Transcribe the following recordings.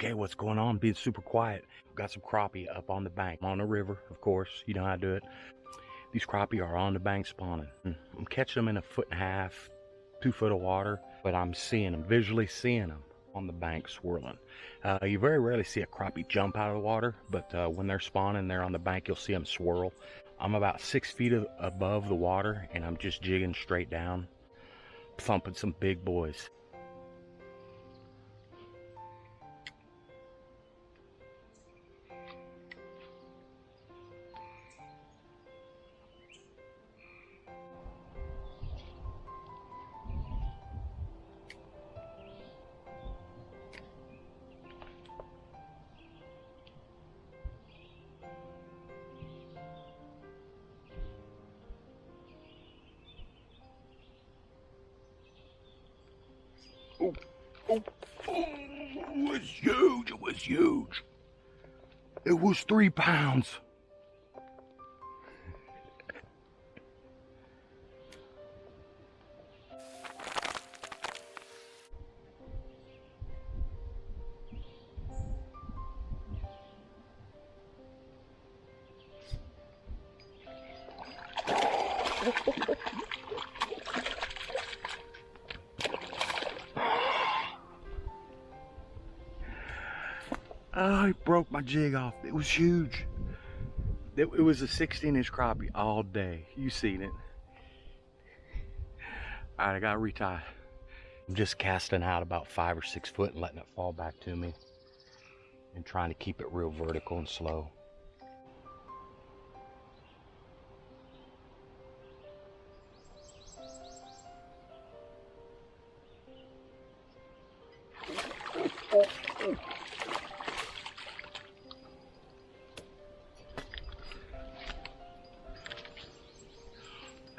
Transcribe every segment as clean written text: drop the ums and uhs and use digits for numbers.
Okay, what's going on? Being super quiet. Got some crappie up on the bank, on the river, of course. You know how I do it. These crappie are on the bank spawning. I'm catching them in 1.5 feet, 2 foot of water, but I'm seeing them, visually seeing them on the bank swirling. You very rarely see a crappie jump out of the water, but when they're spawning, they're on the bank, you'll see them swirl. I'm about 6 feet above the water, and I'm just jigging straight down, thumping some big boys. Oh, oh, it was huge, it was huge. It was 3 pounds. Oh, it broke my jig off. It was huge. It was a 16-inch crappie all day. You seen it. All right, I gotta retie. I'm just casting out about 5 or 6 foot and letting it fall back to me and trying to keep it real vertical and slow.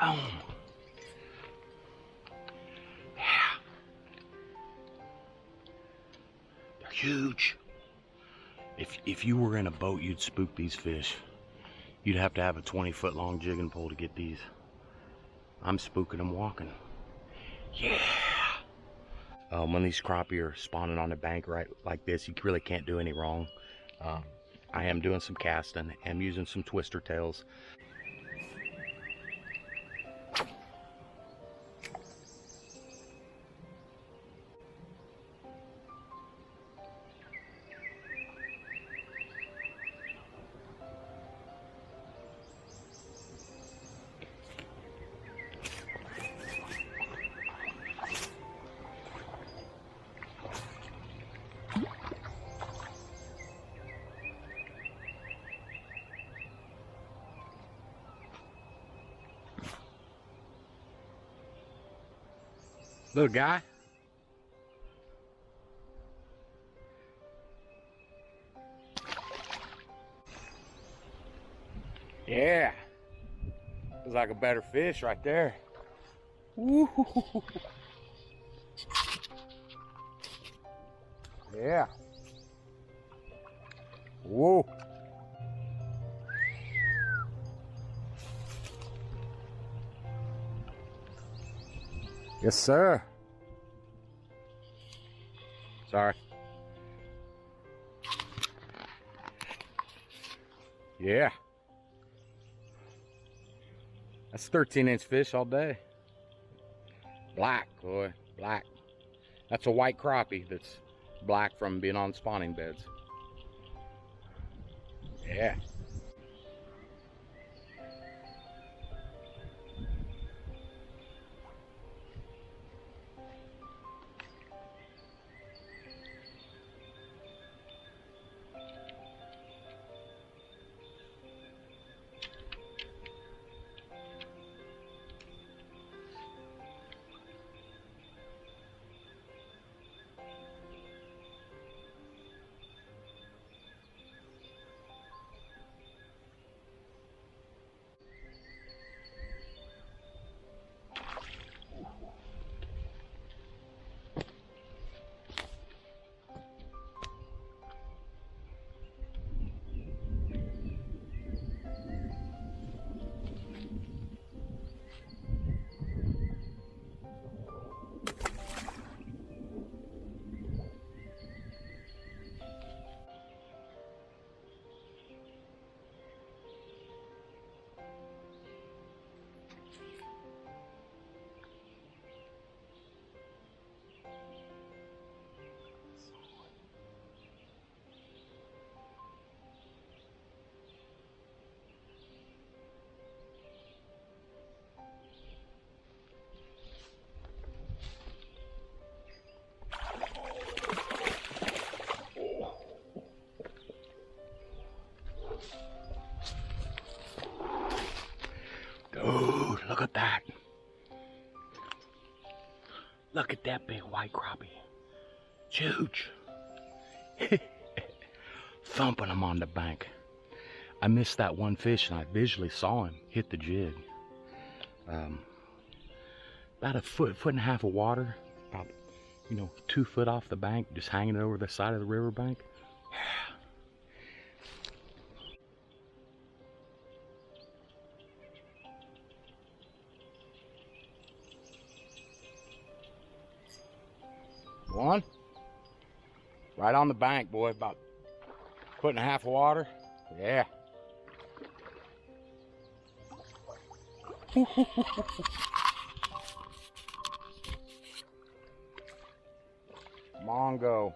Oh. Yeah. They're huge. If you were in a boat, you'd spook these fish. You'd have to have a 20-foot long jigging pole to get these. I'm spooking them walking. Yeah. When these crappie are spawning on the bank right like this, you really can't do any wrong. I am doing some casting. I'm using some twister tails. Little guy. Yeah. Looks like a better fish right there. Woo. Yeah. Whoa. Yes, sir. Sorry. Yeah. That's 13-inch fish all day. Black, boy, black. That's a white crappie that's black from being on spawning beds. Yeah. that. Look at that big white crappie. It's huge. Thumping him on the bank. I missed that one fish and I visually saw him hit the jig. About a foot and a half of water, about 2 foot off the bank, just hanging over the side of the river bank. One, right on the bank, boy, about a foot and a half of water. Yeah. Mongos.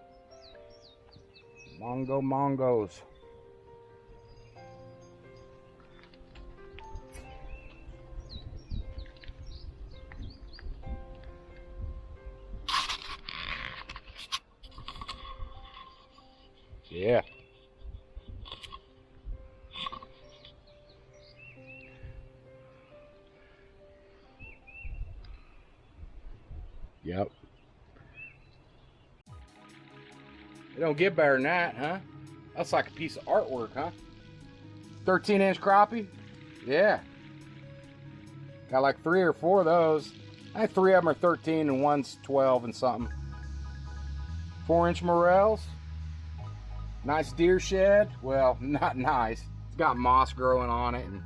Yeah. Yep. It don't get better than that, huh? That's like a piece of artwork, huh? 13-inch crappie? Yeah. Got like 3 or 4 of those. I think 3 of them are 13 and one's 12 and something. 4-inch morels. Nice deer shed. Well, not nice. It's got moss growing on it and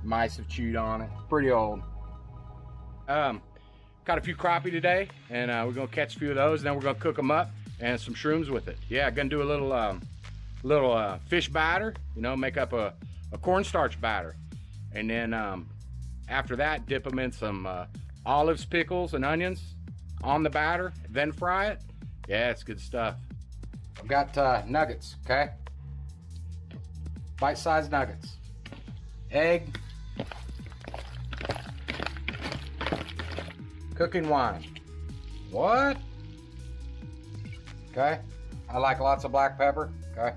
mice have chewed on it. Pretty old. Caught a few crappie today, and we're gonna catch a few of those, and then we're gonna cook them up and some shrooms with it. Yeah, gonna do a little fish batter, make up a cornstarch batter, and then after that, dip them in some olives, pickles, and onions on the batter, then fry it. Yeah, it's good stuff. I've got nuggets, okay? Bite-sized nuggets. Egg. Cooking wine. What? Okay. I like lots of black pepper. Okay.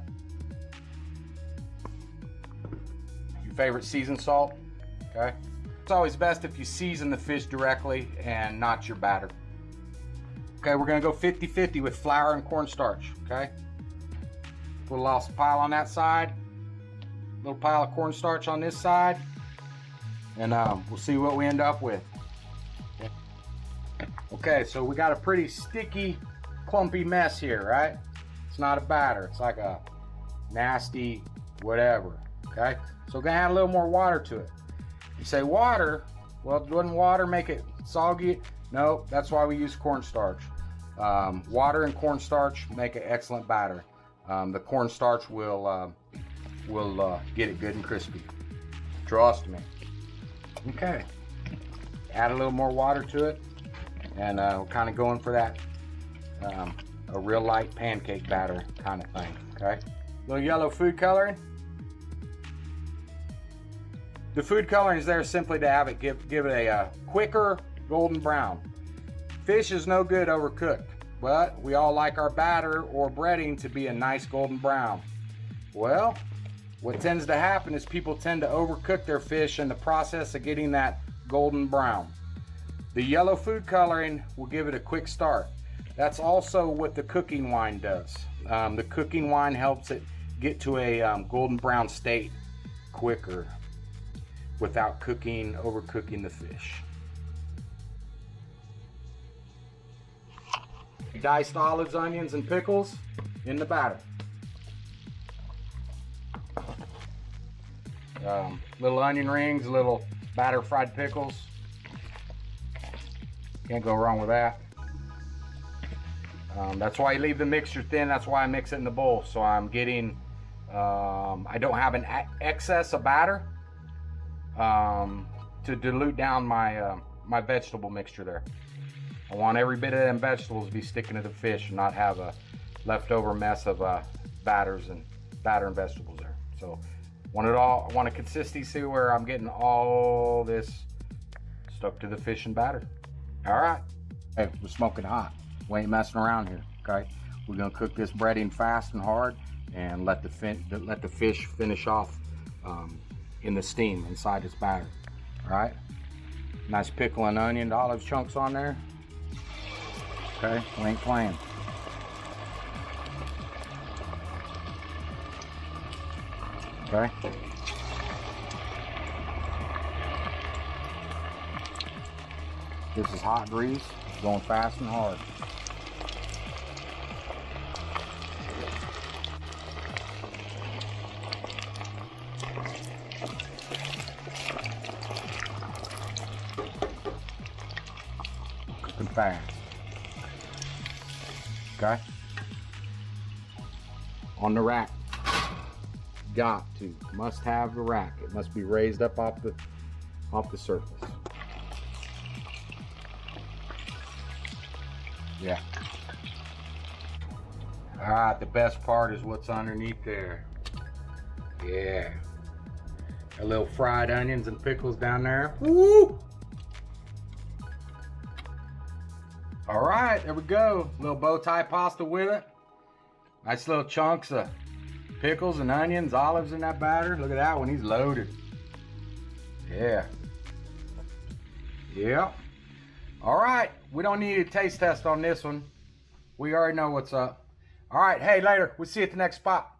Your favorite seasoned salt. Okay. It's always best if you season the fish directly and not your batter. Okay, we're gonna go 50-50 with flour and cornstarch. Okay. Put a little pile on that side. A little pile of cornstarch on this side. And we'll see what we end up with. Okay, so we got a pretty sticky, clumpy mess here, right? It's not a batter. It's like a nasty whatever, okay? So we're gonna add a little more water to it. You say water? Well, wouldn't water make it soggy? No, that's why we use cornstarch. Water and cornstarch make an excellent batter. The cornstarch will get it good and crispy. Trust me. Okay. Add a little more water to it. And we're kind of going for that, a real light pancake batter kind of thing, okay? A little yellow food coloring. The food coloring is there simply to have it give it a quicker golden brown. Fish is no good overcooked, but we all like our batter or breading to be a nice golden brown. Well, what tends to happen is people tend to overcook their fish in the process of getting that golden brown. The yellow food coloring will give it a quick start. That's also what the cooking wine does. The cooking wine helps it get to a golden brown state quicker without overcooking the fish. Diced olives, onions, and pickles in the batter. Little onion rings, little batter fried pickles. Can't go wrong with that. That's why you leave the mixture thin. That's why I mix it in the bowl. So I'm getting, I don't have an excess of batter to dilute down my my vegetable mixture there. I want every bit of them vegetables to be sticking to the fish and not have a leftover mess of batter and vegetables there. So I want a consistency where I'm getting all this stuck to the fish and batter. All right, hey, we're smoking hot. We ain't messing around here, okay? We're gonna cook this breading fast and hard and let the fish finish off in the steam inside this batter, all right? Nice pickle and onion, olive chunks on there. Okay, we ain't playing. Okay. This is hot grease, going fast and hard. Cooking fast. Okay. On the rack. Got to. Must have the rack. It must be raised up off the surface. Yeah. All right, the best part is what's underneath there. Yeah. A little fried onions and pickles down there. Woo! All right, there we go. Little bow tie pasta with it. Nice little chunks of pickles and onions, olives in that batter. Look at that one, he's loaded. Yeah. Yep. All right, we don't need a taste test on this one. We already know what's up. All right, hey, later. We'll see you at the next spot.